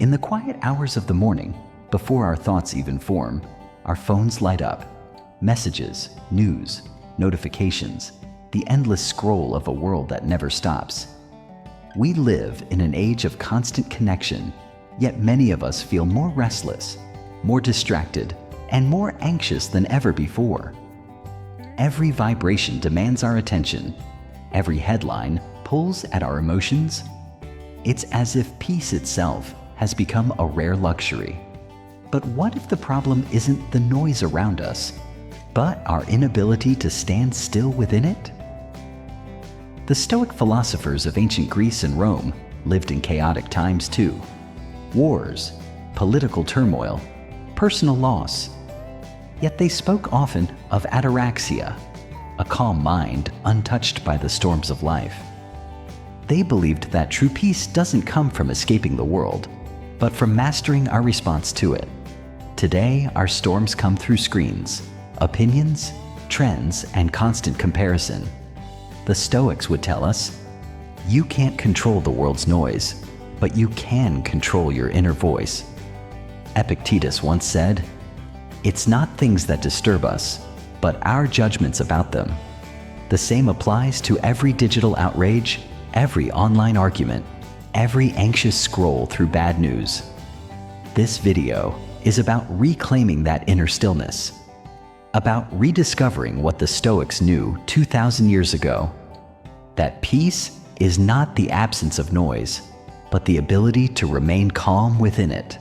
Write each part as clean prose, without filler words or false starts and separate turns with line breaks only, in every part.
In the quiet hours of the morning, before our thoughts even form, our phones light up. Messages, news, notifications, the endless scroll of a world that never stops. We live in an age of constant connection, yet many of us feel more restless, more distracted, and more anxious than ever before. Every vibration demands our attention. Every headline pulls at our emotions. It's as if peace itself has become a rare luxury. But what if the problem isn't the noise around us, but our inability to stand still within it? The Stoic philosophers of ancient Greece and Rome lived in chaotic times too. Wars, political turmoil, personal loss. Yet they spoke often of ataraxia, a calm mind untouched by the storms of life. They believed that true peace doesn't come from escaping the world, but from mastering our response to it. Today, our storms come through screens, opinions, trends, and constant comparison. The Stoics would tell us, you can't control the world's noise, but you can control your inner voice. Epictetus once said, it's not things that disturb us, but our judgments about them. The same applies to every digital outrage, every online argument, every anxious scroll through bad news. This video is about reclaiming that inner stillness, about rediscovering what the Stoics knew 2,000 years ago, that peace is not the absence of noise, but the ability to remain calm within it.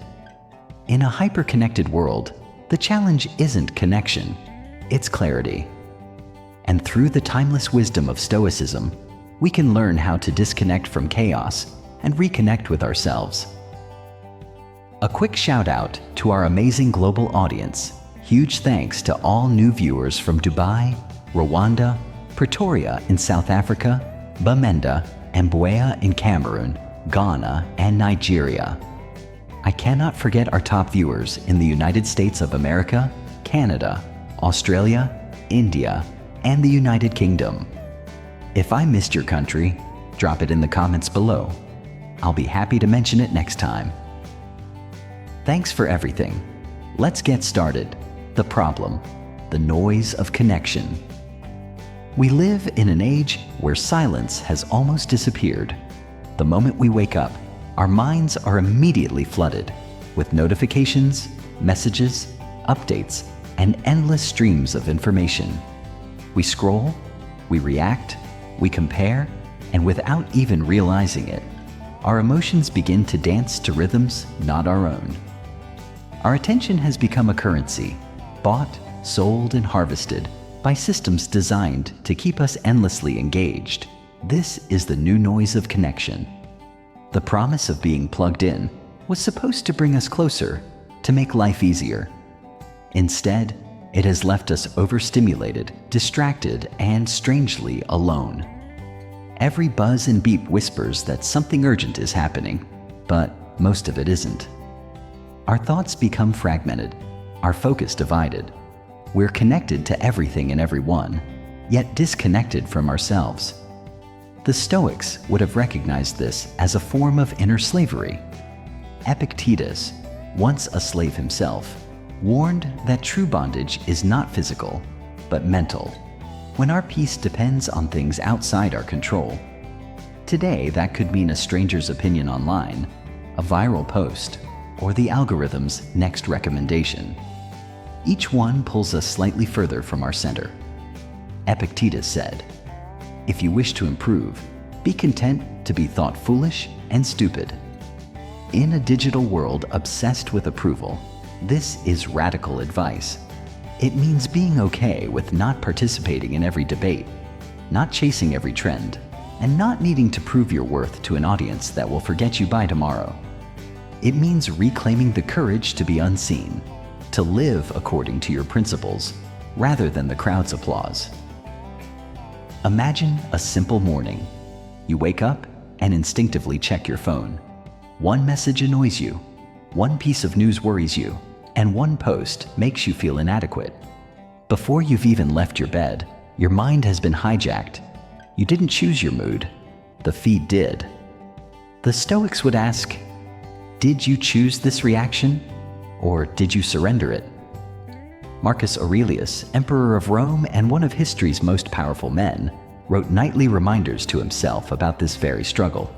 In a hyper-connected world, the challenge isn't connection, it's clarity. And through the timeless wisdom of Stoicism, we can learn how to disconnect from chaos and reconnect with ourselves. A quick shout out to our amazing global audience. Huge thanks to all new viewers from Dubai, Rwanda, Pretoria in South Africa, Bamenda, and Buea in Cameroon, Ghana, and Nigeria. I cannot forget our top viewers in the United States of America, Canada, Australia, India, and the United Kingdom. If I missed your country, drop it in the comments below. I'll be happy to mention it next time. Thanks for everything. Let's get started. The problem, the noise of connection. We live in an age where silence has almost disappeared. The moment we wake up, our minds are immediately flooded with notifications, messages, updates, and endless streams of information. We scroll, we react, we compare, and without even realizing it, our emotions begin to dance to rhythms not our own. Our attention has become a currency, bought, sold, and harvested by systems designed to keep us endlessly engaged. This is the new noise of connection. The promise of being plugged in was supposed to bring us closer, to make life easier. Instead, it has left us overstimulated, distracted, and strangely alone. Every buzz and beep whispers that something urgent is happening, but most of it isn't. Our thoughts become fragmented, our focus divided. We're connected to everything and everyone, yet disconnected from ourselves. The Stoics would have recognized this as a form of inner slavery. Epictetus, once a slave himself, warned that true bondage is not physical, but mental, when our peace depends on things outside our control. Today, that could mean a stranger's opinion online, a viral post, or the algorithm's next recommendation. Each one pulls us slightly further from our center. Epictetus said, if you wish to improve, be content to be thought foolish and stupid. In a digital world obsessed with approval, this is radical advice. It means being okay with not participating in every debate, not chasing every trend, and not needing to prove your worth to an audience that will forget you by tomorrow. It means reclaiming the courage to be unseen, to live according to your principles, rather than the crowd's applause. Imagine a simple morning. You wake up and instinctively check your phone. One message annoys you, one piece of news worries you, and one post makes you feel inadequate. Before you've even left your bed, your mind has been hijacked. You didn't choose your mood. The feed did. The Stoics would ask, Did you choose this reaction, or did you surrender it? Marcus Aurelius, Emperor of Rome and one of history's most powerful men, wrote nightly reminders to himself about this very struggle.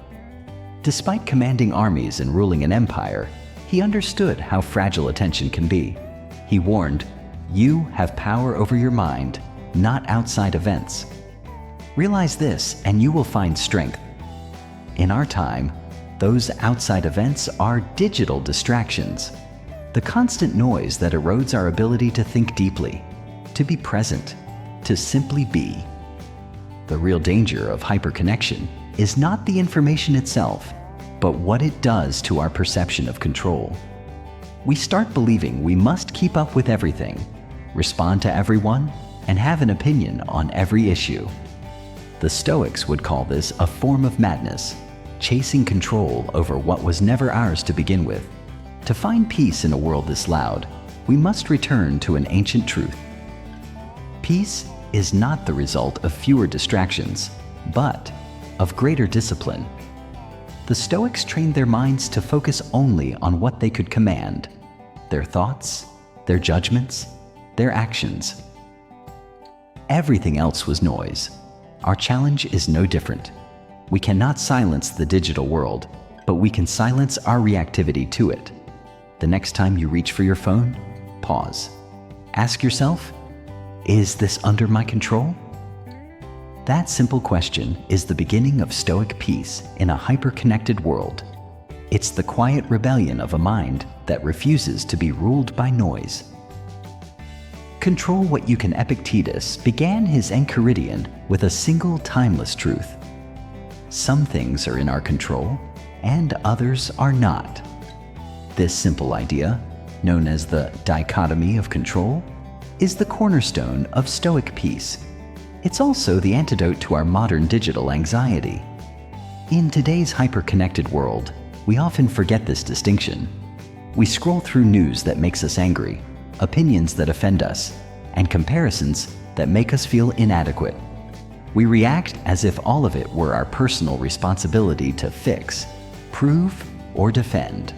Despite commanding armies and ruling an empire, he understood how fragile attention can be. He warned, "You have power over your mind, not outside events. Realize this and you will find strength." In our time, those outside events are digital distractions. The constant noise that erodes our ability to think deeply, to be present, to simply be. The real danger of hyperconnection is not the information itself, but what it does to our perception of control. We start believing we must keep up with everything, respond to everyone, and have an opinion on every issue. The Stoics would call this a form of madness, chasing control over what was never ours to begin with. To find peace in a world this loud, we must return to an ancient truth. Peace is not the result of fewer distractions, but of greater discipline. The Stoics trained their minds to focus only on what they could command: their thoughts, their judgments, their actions. Everything else was noise. Our challenge is no different. We cannot silence the digital world, but we can silence our reactivity to it. The next time you reach for your phone, pause. Ask yourself, is this under my control? That simple question is the beginning of Stoic peace in a hyper-connected world. It's the quiet rebellion of a mind that refuses to be ruled by noise. Control what you can. Epictetus began his Enchiridion with a single timeless truth. Some things are in our control, and others are not. This simple idea, known as the dichotomy of control, is the cornerstone of Stoic peace. It's also the antidote to our modern digital anxiety. In today's hyper-connected world, we often forget this distinction. We scroll through news that makes us angry, opinions that offend us, and comparisons that make us feel inadequate. We react as if all of it were our personal responsibility to fix, prove, or defend.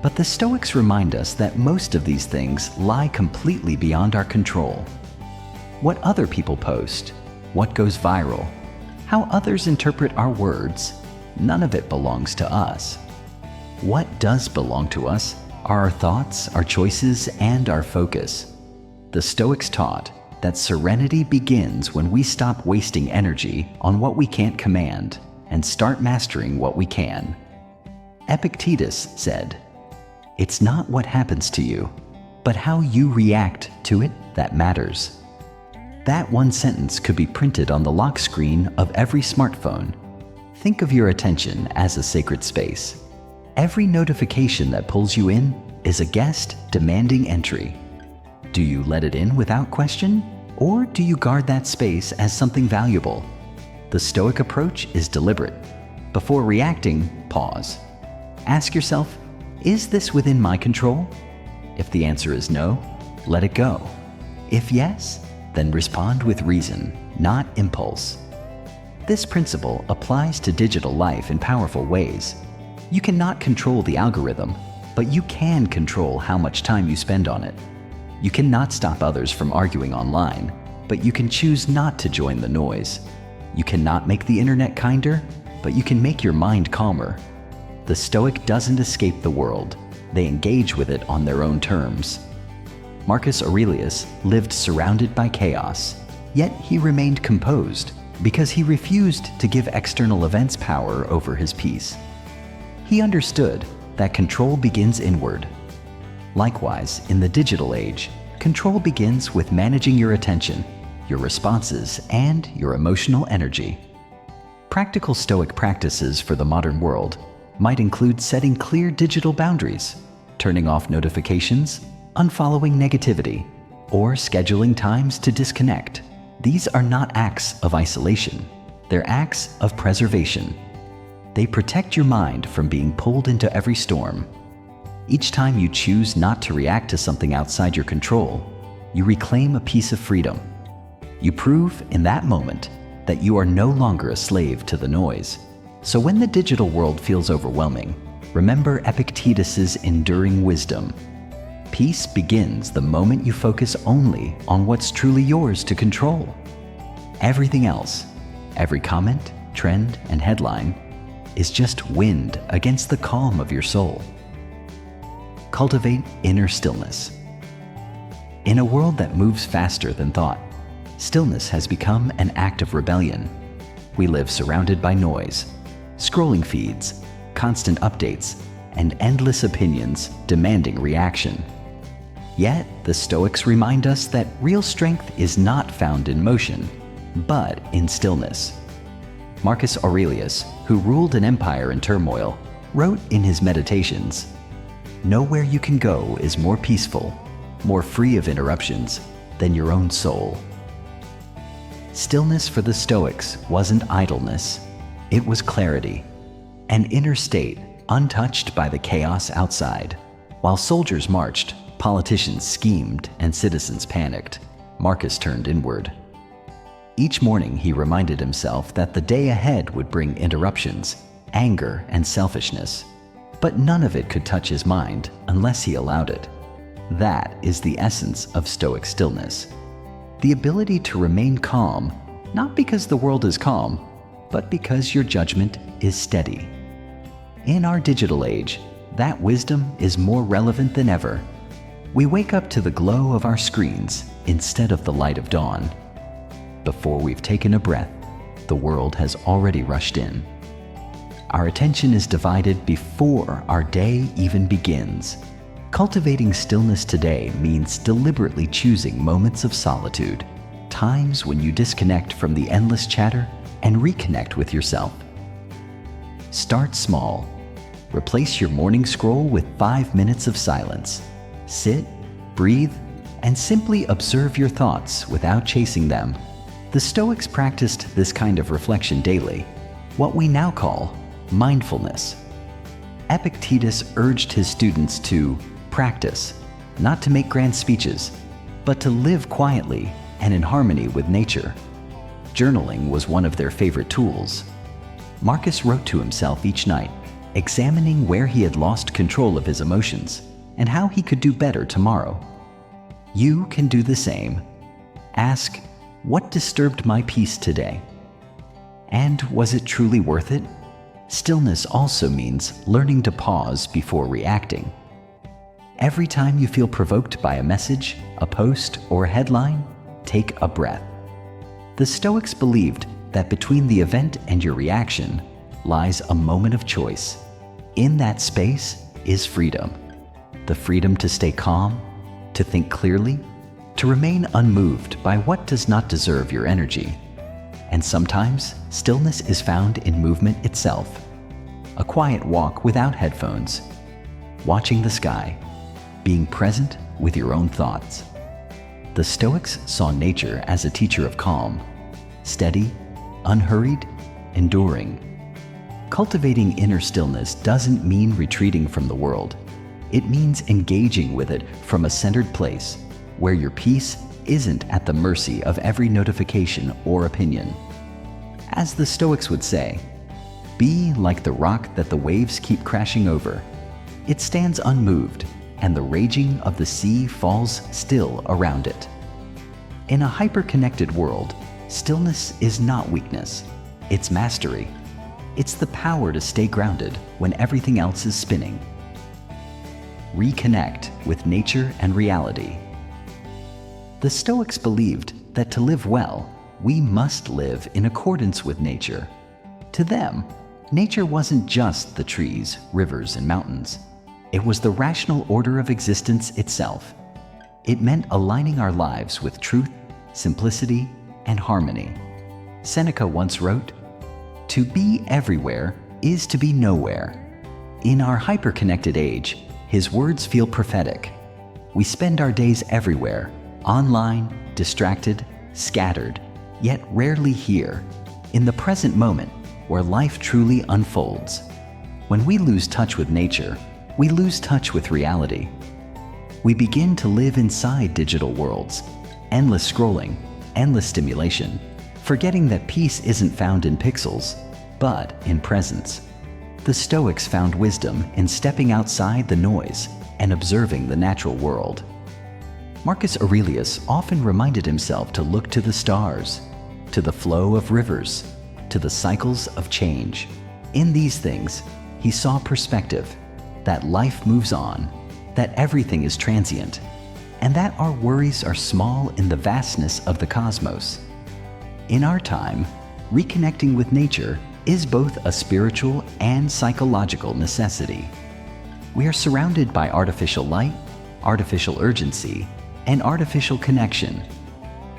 But the Stoics remind us that most of these things lie completely beyond our control. What other people post, what goes viral, how others interpret our words, none of it belongs to us. What does belong to us are our thoughts, our choices, and our focus. The Stoics taught that serenity begins when we stop wasting energy on what we can't command and start mastering what we can. Epictetus said, "It's not what happens to you, but how you react to it that matters." That one sentence could be printed on the lock screen of every smartphone. Think of your attention as a sacred space. Every notification that pulls you in is a guest demanding entry. Do you let it in without question, or do you guard that space as something valuable? The Stoic approach is deliberate. Before reacting, pause. Ask yourself, is this within my control? If the answer is no, let it go. If yes, then respond with reason, not impulse. This principle applies to digital life in powerful ways. You cannot control the algorithm, but you can control how much time you spend on it. You cannot stop others from arguing online, but you can choose not to join the noise. You cannot make the internet kinder, but you can make your mind calmer. The Stoic doesn't escape the world. They engage with it on their own terms. Marcus Aurelius lived surrounded by chaos, yet he remained composed because he refused to give external events power over his peace. He understood that control begins inward. Likewise, in the digital age, control begins with managing your attention, your responses, and your emotional energy. Practical Stoic practices for the modern world might include setting clear digital boundaries, turning off notifications, unfollowing negativity, or scheduling times to disconnect. These are not acts of isolation. They're acts of preservation. They protect your mind from being pulled into every storm. Each time you choose not to react to something outside your control, you reclaim a piece of freedom. You prove in that moment that you are no longer a slave to the noise. So when the digital world feels overwhelming, remember Epictetus's enduring wisdom. Peace begins the moment you focus only on what's truly yours to control. Everything else, every comment, trend, and headline, is just wind against the calm of your soul. Cultivate inner stillness. In a world that moves faster than thought, stillness has become an act of rebellion. We live surrounded by noise, scrolling feeds, constant updates, and endless opinions demanding reaction. Yet, the Stoics remind us that real strength is not found in motion, but in stillness. Marcus Aurelius, who ruled an empire in turmoil, wrote in his Meditations, "Nowhere you can go is more peaceful, more free of interruptions, than your own soul." Stillness for the Stoics wasn't idleness, it was clarity, an inner state untouched by the chaos outside. While soldiers marched, politicians schemed, and citizens panicked, Marcus turned inward. Each morning he reminded himself that the day ahead would bring interruptions, anger, and selfishness, but none of it could touch his mind unless he allowed it. That is the essence of Stoic stillness. The ability to remain calm, not because the world is calm, but because your judgment is steady. In our digital age, that wisdom is more relevant than ever. We wake up to the glow of our screens instead of the light of dawn. Before we've taken a breath, the world has already rushed in. Our attention is divided before our day even begins. Cultivating stillness today means deliberately choosing moments of solitude, times when you disconnect from the endless chatter and reconnect with yourself. Start small. Replace your morning scroll with 5 minutes of silence. Sit, breathe, and simply observe your thoughts without chasing them. The Stoics practiced this kind of reflection daily, what we now call mindfulness. Epictetus urged his students to practice, not to make grand speeches, but to live quietly and in harmony with nature. Journaling was one of their favorite tools. Marcus wrote to himself each night, examining where he had lost control of his emotions and how he could do better tomorrow. You can do the same. Ask, what disturbed my peace today? And was it truly worth it? Stillness also means learning to pause before reacting. Every time you feel provoked by a message, a post, or a headline, take a breath. The Stoics believed that between the event and your reaction lies a moment of choice. In that space is freedom. The freedom to stay calm, to think clearly, to remain unmoved by what does not deserve your energy. And sometimes, stillness is found in movement itself. A quiet walk without headphones, watching the sky, being present with your own thoughts. The Stoics saw nature as a teacher of calm, steady, unhurried, enduring. Cultivating inner stillness doesn't mean retreating from the world. It means engaging with it from a centered place, where your peace isn't at the mercy of every notification or opinion. As the Stoics would say, be like the rock that the waves keep crashing over. It stands unmoved, and the raging of the sea falls still around it. In a hyper-connected world, stillness is not weakness, it's mastery. It's the power to stay grounded when everything else is spinning. Reconnect with nature and reality. The Stoics believed that to live well, we must live in accordance with nature. To them, nature wasn't just the trees, rivers, and mountains. It was the rational order of existence itself. It meant aligning our lives with truth, simplicity, and harmony. Seneca once wrote, "To be everywhere is to be nowhere." In our hyper-connected age, his words feel prophetic. We spend our days everywhere, online, distracted, scattered, yet rarely here, in the present moment where life truly unfolds. When we lose touch with nature, we lose touch with reality. We begin to live inside digital worlds, endless scrolling, endless stimulation, forgetting that peace isn't found in pixels, but in presence. The Stoics found wisdom in stepping outside the noise and observing the natural world. Marcus Aurelius often reminded himself to look to the stars, to the flow of rivers, to the cycles of change. In these things, he saw perspective, that life moves on, that everything is transient, and that our worries are small in the vastness of the cosmos. In our time, reconnecting with nature is both a spiritual and psychological necessity. We are surrounded by artificial light, artificial urgency, and artificial connection.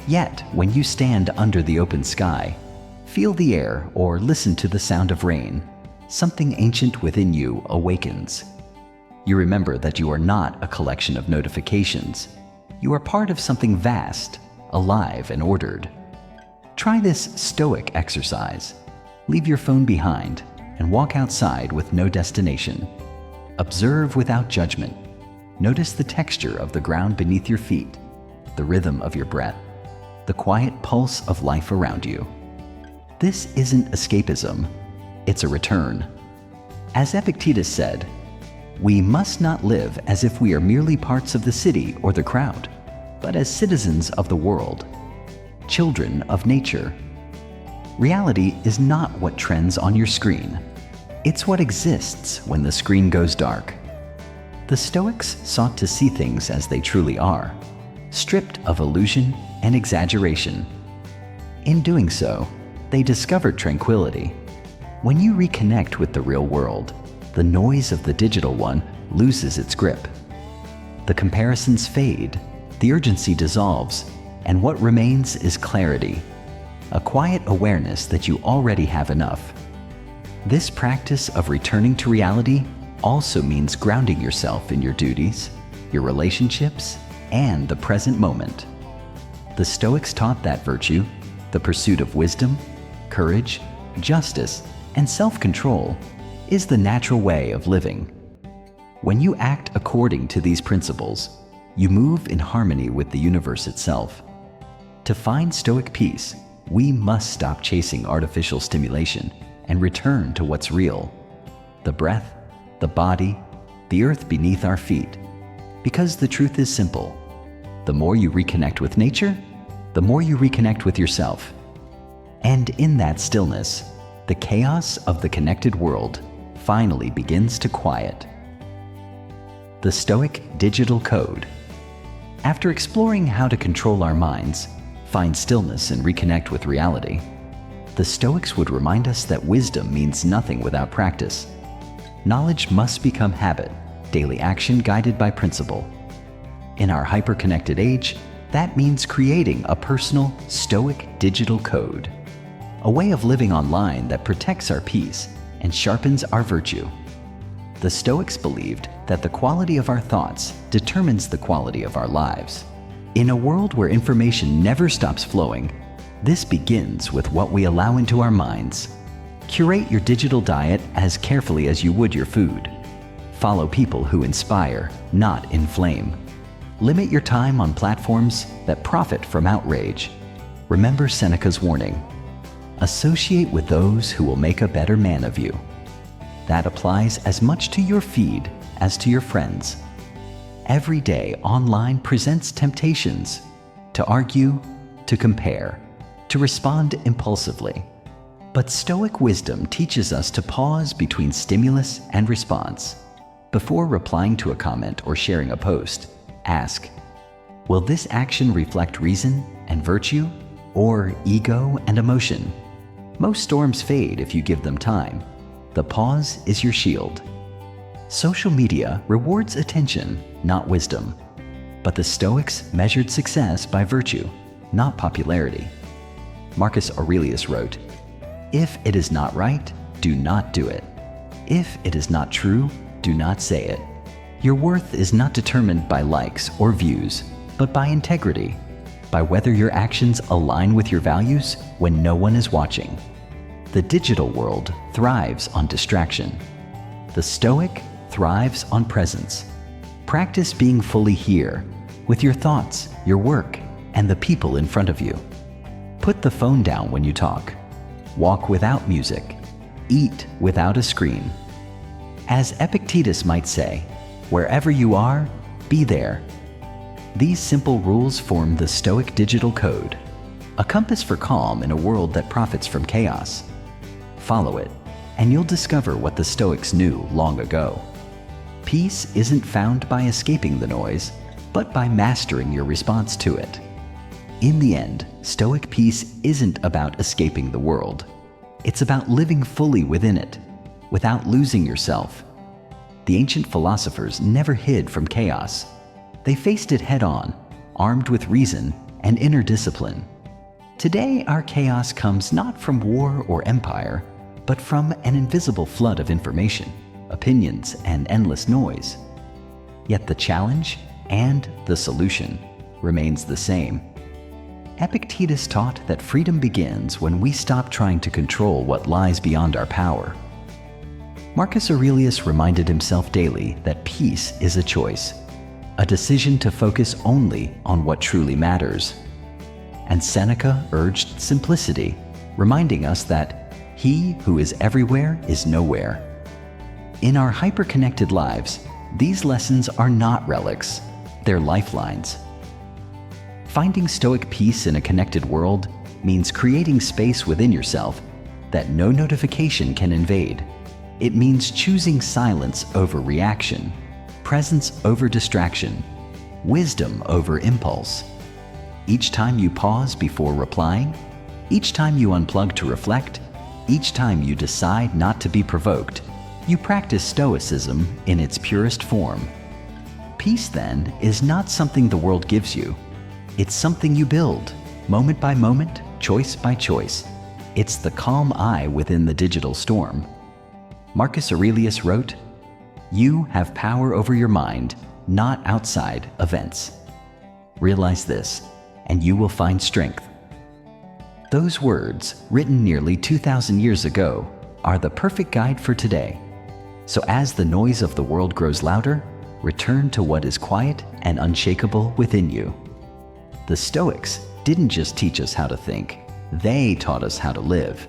Yet, when you stand under the open sky, feel the air or listen to the sound of rain, something ancient within you awakens. You remember that you are not a collection of notifications. You are part of something vast, alive and ordered. Try this Stoic exercise. Leave your phone behind and walk outside with no destination. Observe without judgment. Notice the texture of the ground beneath your feet, the rhythm of your breath, the quiet pulse of life around you. This isn't escapism, it's a return. As Epictetus said, we must not live as if we are merely parts of the city or the crowd, but as citizens of the world, children of nature. Reality is not what trends on your screen. It's what exists when the screen goes dark. The Stoics sought to see things as they truly are, stripped of illusion and exaggeration. In doing so, they discovered tranquility. When you reconnect with the real world, the noise of the digital one loses its grip. The comparisons fade, the urgency dissolves, and what remains is clarity, a quiet awareness that you already have enough. This practice of returning to reality also means grounding yourself in your duties, your relationships, and the present moment. The Stoics taught that virtue, the pursuit of wisdom, courage, justice, and self-control, is the natural way of living. When you act according to these principles, you move in harmony with the universe itself. To find Stoic peace, we must stop chasing artificial stimulation and return to what's real: the breath, the body, the earth beneath our feet. Because the truth is simple: the more you reconnect with nature, the more you reconnect with yourself. And in that stillness, the chaos of the connected world finally begins to quiet. The Stoic Digital Code. After exploring how to control our minds, find stillness and reconnect with reality, the Stoics would remind us that wisdom means nothing without practice. Knowledge must become habit, daily action guided by principle. In our hyper-connected age, that means creating a personal Stoic digital code, a way of living online that protects our peace and sharpens our virtue. The Stoics believed that the quality of our thoughts determines the quality of our lives. In a world where information never stops flowing, this begins with what we allow into our minds. Curate your digital diet as carefully as you would your food. Follow people who inspire, not inflame. Limit your time on platforms that profit from outrage. Remember Seneca's warning: associate with those who will make a better man of you. That applies as much to your feed as to your friends. Every day online presents temptations to argue, to compare, to respond impulsively. But Stoic wisdom teaches us to pause between stimulus and response. Before replying to a comment or sharing a post, ask, will this action reflect reason and virtue, or ego and emotion? Most storms fade if you give them time. The pause is your shield. Social media rewards attention, not wisdom. But the Stoics measured success by virtue, not popularity. Marcus Aurelius wrote, "If it is not right, do not do it. If it is not true, do not say it." Your worth is not determined by likes or views, but by integrity, by whether your actions align with your values when no one is watching. The digital world thrives on distraction. The Stoic thrives on presence. Practice being fully here, with your thoughts, your work, and the people in front of you. Put the phone down when you talk. Walk without music. Eat without a screen. As Epictetus might say, wherever you are, be there. These simple rules form the Stoic digital code, a compass for calm in a world that profits from chaos. Follow it, and you'll discover what the Stoics knew long ago. Peace isn't found by escaping the noise, but by mastering your response to it. In the end, Stoic peace isn't about escaping the world. It's about living fully within it, without losing yourself. The ancient philosophers never hid from chaos. They faced it head-on, armed with reason and inner discipline. Today, our chaos comes not from war or empire, but from an invisible flood of information, opinions, and endless noise. Yet the challenge and the solution remains the same. Epictetus taught that freedom begins when we stop trying to control what lies beyond our power. Marcus Aurelius reminded himself daily that peace is a choice, a decision to focus only on what truly matters. And Seneca urged simplicity, reminding us that he who is everywhere is nowhere. In our hyper-connected lives, these lessons are not relics, they're lifelines. Finding Stoic peace in a connected world means creating space within yourself that no notification can invade. It means choosing silence over reaction, presence over distraction, wisdom over impulse. Each time you pause before replying, each time you unplug to reflect, each time you decide not to be provoked, you practice Stoicism in its purest form. Peace, then, is not something the world gives you. It's something you build, moment by moment, choice by choice. It's the calm eye within the digital storm. Marcus Aurelius wrote, "You have power over your mind, not outside events." Realize this, and you will find strength. Those words, written nearly 2,000 years ago, are the perfect guide for today. So as the noise of the world grows louder, return to what is quiet and unshakable within you. The Stoics didn't just teach us how to think, they taught us how to live.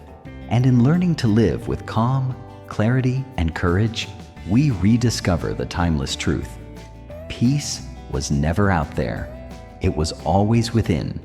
And in learning to live with calm, clarity, and courage, we rediscover the timeless truth. Peace was never out there. It was always within.